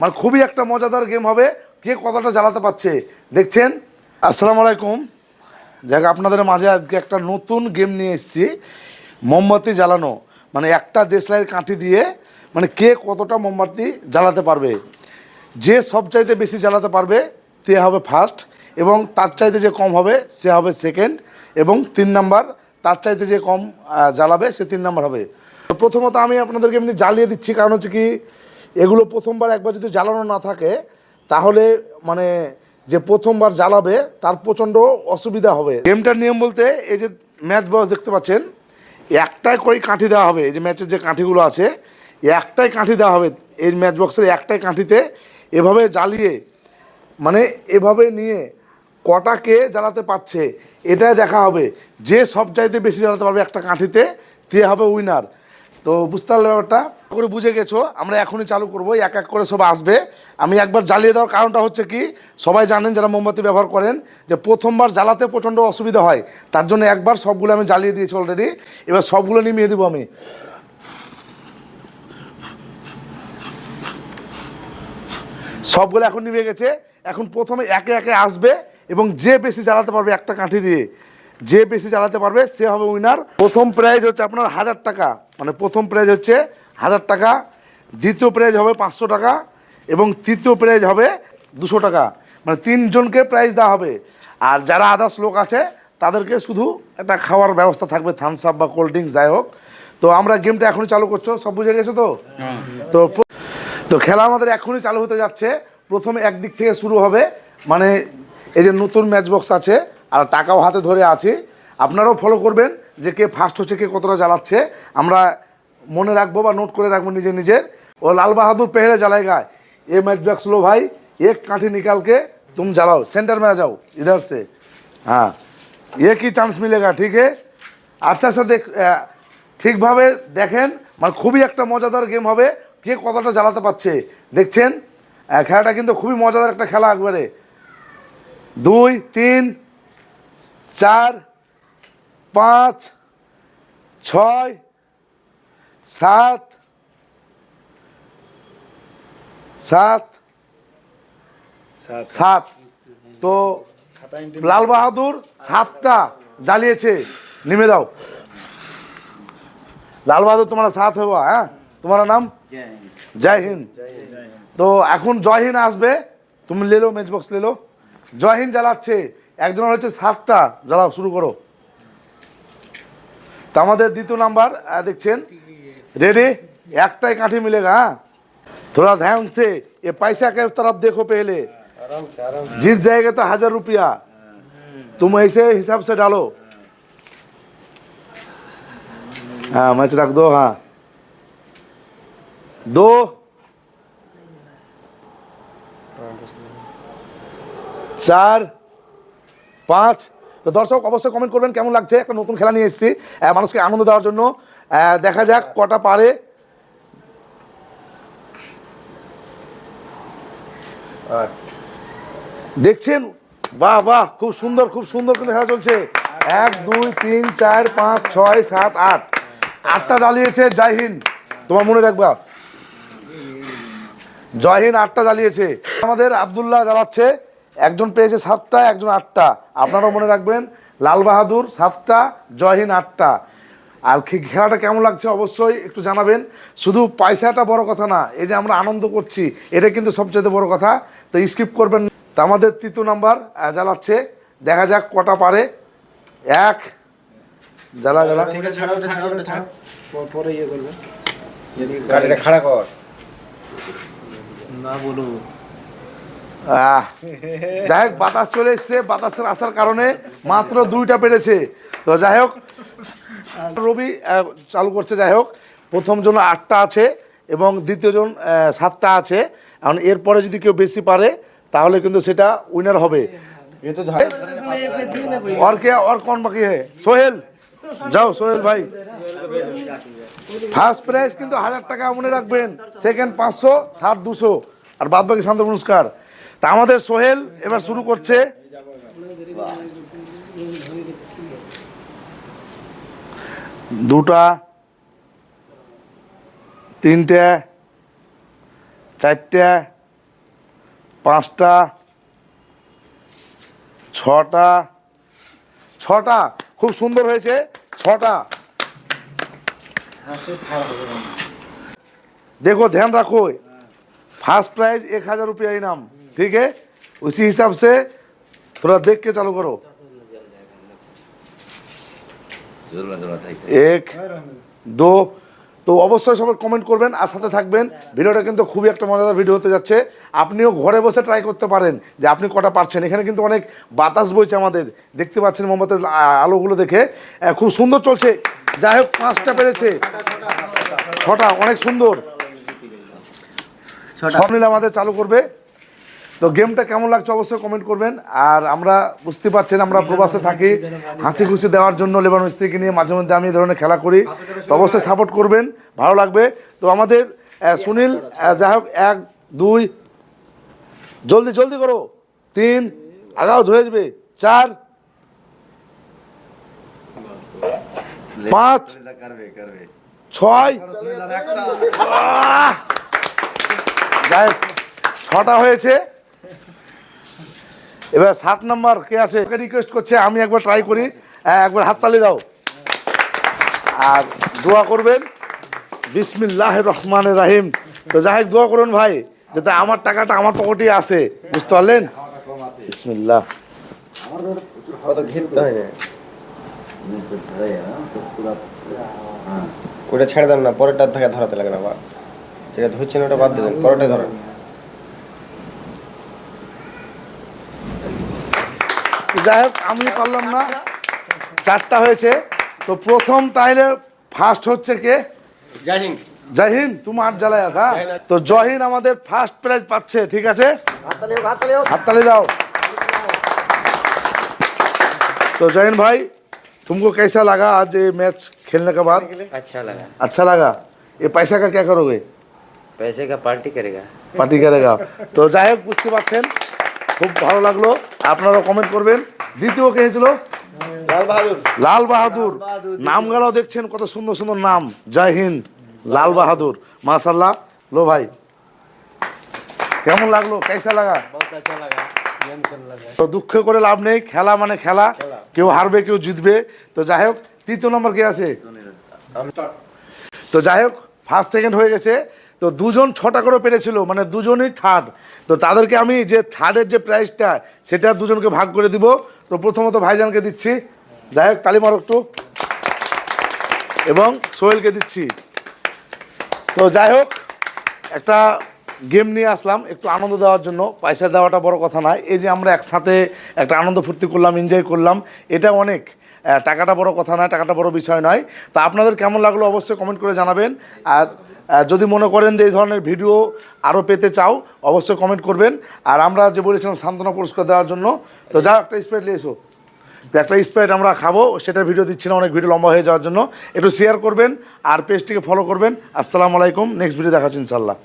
মানে খুবই একটা মজাদার গেম হবে, কে কতটা জ্বালাতে পারছে দেখছেন। আসসালামু আলাইকুম। যাক, আপনাদের মাঝে আজকে একটা নতুন গেম নিয়ে এসেছি, মোমবাতি জ্বালানো। মানে একটা দেশলাইয়ের কাঠি দিয়ে মানে কে কতটা মোমবাতি জ্বালাতে পারবে, যে সবচাইতে বেশি জ্বালাতে পারবে সে হবে ফার্স্ট, এবং তার চাইতে যে কম হবে সে হবে সেকেন্ড, এবং 3 নাম্বার তার চাইতে যে কম জ্বালাবে সে 3 নাম্বার হবে। তো প্রথমত আমি আপনাদেরকে এমনি জ্বালিয়ে দিচ্ছি, কারণ হচ্ছে কি এগুলো প্রথমবার একবার যদি জ্বালানো না থাকে তাহলে মানে যে প্রথমবার জ্বালাবে তার প্রচণ্ড অসুবিধা হবে। গেমটার নিয়ম বলতে এই যে ম্যাচ বক্স দেখতে পাচ্ছেন, একটাই করে কাঠি দেওয়া হবে। এই যে ম্যাচের যে কাঠিগুলো আছে একটাই কাঠি দেওয়া হবে, এই ম্যাচ বক্সের একটাই কাঠিতে এভাবে জ্বালিয়ে মানে এভাবে নিয়ে কটা কে জ্বালাতে পারছে এটাই দেখা হবে। যে সব চাইতে বেশি জ্বালাতে পারবে একটা কাঠিতে তে হবে উইনার। তো বুঝতে পারলে ব্যাপারটা করে বুঝে গেছো। আমরা এখনই চালু করবো, এক এক করে সব আসবে। আমি একবার জ্বালিয়ে দেওয়ার কারণটা হচ্ছে কি, সবাই জানেন যারা মোমবাতি ব্যবহার করেন যে প্রথমবার জ্বালাতে প্রচণ্ড অসুবিধা হয়, তার জন্য একবার সবগুলো আমি জ্বালিয়ে দিয়েছি অলরেডি। এবার সবগুলো নিমিয়ে দেবো আমি। সবগুলো এখন নিভে গেছে। এখন প্রথমে একে একে আসবে এবং যে বেশি জ্বালাতে পারবে একটা কাঠি দিয়ে, যে বেশি জ্বালাতে পারবে সে হবে উইনার। প্রথম প্রাইজ হচ্ছে আপনার 1000 টাকা, মানে প্রথম প্রাইজ হচ্ছে 1000 টাকা, দ্বিতীয় প্রাইজ হবে 500 টাকা, এবং তৃতীয় প্রাইজ হবে 200 টাকা। মানে 3 জনকে প্রাইজ দেওয়া হবে। আর যারা আদার্স লোক আছে তাদেরকে শুধু একটা খাওয়ার ব্যবস্থা থাকবে, থামস আপ বা কোল্ড ড্রিঙ্কস, যাই হোক। তো আমরা গেমটা এখনই চালু করছো, সব বুঝে গেছো তো? তো তো খেলা আমাদের এখনই চালু হতে যাচ্ছে। প্রথমে একদিক থেকে শুরু হবে, মানে এই যে নতুন ম্যাচ বক্স আছে আর টাকাও হাতে ধরে আছে। আপনারাও ফলো করবেন যে কে ফার্স্ট হচ্ছে, কে কতটা জ্বালাচ্ছে। আমরা মনে রাখবো বা নোট করে রাখবো নিজের নিজের। ও लाल बहादुर पहले जलाएगा, ये मैच बॉक्स लो भाई, एक काठी निकाल के तुम जलाओ, सेंटर में आ जाओ इधर से। हाँ, एक ही चांस मिलेगा, ठीक है। আচ্ছা আচ্ছা, ঠিকভাবে দেখেন, মানে খুবই একটা মজাদার গেম হবে, কে কতটা জ্বালাতে পারছে দেখছেন। খেলাটা কিন্তু খুবই মজাদার একটা খেলা। একবারে 2 3 4 5 6 7 7 7। তো লাল বাহাদুর 7টা জ্বালিয়েছে, নিমে দাও। लाल बहादुर तुम्हारा साथ है हुआ है, तुम्हारा नाम जय हिंद। তো এখন জয় হিন্দ আসবে, তুমি লে লো ম্যাচ বক্স লে লো। জয় হিন্দ জ্বালাচ্ছে, একজনের হচ্ছে 7টা, জ্বালাও শুরু করো। তো আমাদের দ্বিতীয় নাম্বার দেখছেন, रेडी, একটাই কাঠি मिलेगा। हाँ, थोड़ा ध्यान से, ये पैसा के तरफ देखो पहले, जीत जाएगा तो 1000 रुपया, तुम ऐसे हिसाब से डालो। हाँ, मैच रख दो। हाँ, 2 4 5। তো দর্শক অবশ্যই কমেন্ট করবেন কেমন লাগছে। একটা নতুন খেলা নিয়ে এসেছি মানুষকে আনন্দ দেওয়ার জন্য। দেখা যাক কটা পারে। দেখছেন, বাহ বাহ, খুব সুন্দর খুব সুন্দর কিন্তু খেলা চলছে। 1 2 3 4 5 6 7 8, 8টা জ্বালিয়েছে জয় হিন্দ। তোমার মনে রাখবা, জয় হিন্দ 8টা জ্বালিয়েছে। আমাদের আব্দুল্লাহ জ্বালাচ্ছে, একজন পেয়েছে 7টা, একজন 8টা। আপনারাও মনে রাখবেন, লাল বাহাদুর 7টা, জয় হিন্দ 8টা। আর খেলাটা কেমন লাগছে অবশ্যই একটু জানাবেন। শুধু পয়সাটা বড় কথা না, এই যে আমরা আনন্দ করছি এটা কিন্তু সবচেয়ে বড় কথা। তো স্কিপ করবেন। তো আমাদের তৃতীয় নাম্বার জ্বালাচ্ছে, দেখা যাক কটা পারে। 1 জ্বালা জ্বালা, পরে ইয়ে করবে, গাড়িটা খাড়া কর না বলু। যাই হোক, বাতাস চলে এসছে, বাতাসের আসার কারণে মাত্র 2টা পেরেছে। তো যাই হোক, রবি চালু করছে। যাই হোক, প্রথম জন 8টা আছে এবং দ্বিতীয় জন 7টা আছে। এখন এরপরে যদি কেউ বেশি পারে তাহলে কিন্তু সেটা উইনার হবে। और क्या, और कौन बाकी है? সোহেল যাও, সোহেল ভাই। ফার্স্ট প্রাইজ কিন্তু 1000 টাকা মনে রাখবেন, সেকেন্ড 500, থার্ড 200, আর বাদ বাকি শান্ত পুরস্কার। তা আমাদের সোহেল এবার শুরু করছে। 2টা 3টে 4টে 5টা, 6টা, খুব সুন্দর হয়েছে 6টা। देखो ध्यान रखो, फर्स्ट प्राइज 1000 रुपया इनाम, ठीक है। उसी हिसाब से थोड़ा देख के चालू करो। 1 2 তো অবশ্যই সবাই কমেন্ট করবেন আর সাথে থাকবেন। ভিডিওটা কিন্তু খুবই একটা মজাদার ভিডিও হতে যাচ্ছে। আপনিও ঘরে বসে ট্রাই করতে পারেন যে আপনি কটা পারছেন। এখানে কিন্তু অনেক বাতাস বইছে, আমাদের দেখতে পাচ্ছেন মোমবাতির আলোগুলো দেখে খুব সুন্দর চলছে। যাই হোক 5টা পেরেছে, 6টা, অনেক সুন্দর। 6 মিলে আমাদের চালু করবে। তো গেমটা কেমন লাগছে অবশ্যই কমেন্ট করবেন। আর আমরা বুঝতে পারছেন আমরা প্রবাসে থাকি, হাসি খুশি দেওয়ার জন্য লেবার মিস্ত্রিকে নিয়ে মাঝে মধ্যে আমি এই ধরনের খেলা করি। তো অবশ্যই সাপোর্ট করবেন, ভালো লাগবে। তো আমাদের সুনীল, যাই হোক 1 2, জলদি জলদি করো, 3, আগাও ধরে যাবে, 4 5 6, যাই হোক 6টা হয়েছে। এবার 7 নম্বর কে আছে রিকোয়েস্ট করছে আমি একবার ট্রাই করি, একবার হাততালি দাও আর দোয়া করবেন। বিসমিল্লাহির রহমানির রহিম। তো যাই হোক দোয়া করুন ভাই, যাতে আমার টাকাটা আমার পকেটেই আসে, বুঝতে পারলেন। বিসমিল্লাহ। ওটা ছেড়ে দেন না, পরেরটা থেকে ধরাতে লাগে না, বা যেটা ধরছেন ওটা বাদ দেবেন, পরেরটাই ধরেন। যাই হোক আমি পারলাম না, 4টা হয়েছে। তো প্রথম তাইলে ফার্স্ট হচ্ছে কে? জয় হিন্দ। জয় হিন্দ। তুমি 8 জ্বালায় था। তো জয় হিন্দ আমাদের ফার্স্ট প্রাইজ পাচ্ছে, ঠিক আছে, হাততালি দাও। तो जय हिंद भाई, तुमको कैसा लगा आज ये मैच खेलने के बाद? अच्छा लगा। अच्छा लगा। ये पैसा का क्या करोगे? पैसे का पार्टी करेगा। পার্টি করেগা। তো যাই হোক বুঝতে পারছেন, খুব ভালো লাগলো। আপনারা কমেন্ট করবেন। দ্বিতীয় কে ছিল? লাল বাহাদুর। লাল বাহাদুর। নামগুলো দেখছেন কত সুন্দর সুন্দর নাম। জয় হিন্দ, লাল বাহাদুর, মাশাআল্লাহ। লো ভাই কেমন লাগলো, कैसा लगा? बहुत अच्छा लगा, गेम खेलने लगा। তো দুঃখ করে লাভ নেই, খেলা মানে খেলা, কেউ হারবে কেউ জিতবে। তো যাই হোক 3য় নম্বর কে আছে? তো যাই হোক ফার্স্ট সেকেন্ড হয়ে গেছে। তো দুজন 6টা করে পেরেছিল, মানে দুজনই থার্ড। তো তাদেরকে আমি যে থার্ডের যে প্রাইজটা সেটা দুজনকে ভাগ করে দিব। তো প্রথমত ভাইজানকে দিচ্ছি, যাই হোক তালি মারো একটু, এবং সোহেলকে দিচ্ছি। তো যাই হোক একটা গেম নিয়ে আসলাম একটু আনন্দ দেওয়ার জন্য, পয়সা দেওয়াটা বড় কথা নয়। এই যে আমরা একসাথে একটা আনন্দ ফুর্তি করলাম, এনজয় করলাম, এটা অনেক। টাকাটা বড় কথা নয়, টাকাটা বড় বিষয় নয়। তা আপনাদের কেমন লাগলো অবশ্যই কমেন্ট করে জানাবেন। আর যদি মনে করেন যে এই ধরনের ভিডিও আরও পেতে চাও অবশ্যই কমেন্ট করবেন। আর আমরা যে বলেছিলাম সান্ত্বনা পুরস্কার দেওয়ার জন্য, তো যাও একটা স্প্রাইট নিয়ে এসো। তো একটা স্প্রাইট আমরা খাবো, সেটার ভিডিও দিচ্ছি না, অনেক ভিডিও লম্বা হয়ে যাওয়ার জন্য। একটু শেয়ার করবেন আর পেজটিকে ফলো করবেন। আসসালামু আলাইকুম, নেক্সট ভিডিও দেখা হচ্ছে ইনশাল্লাহ।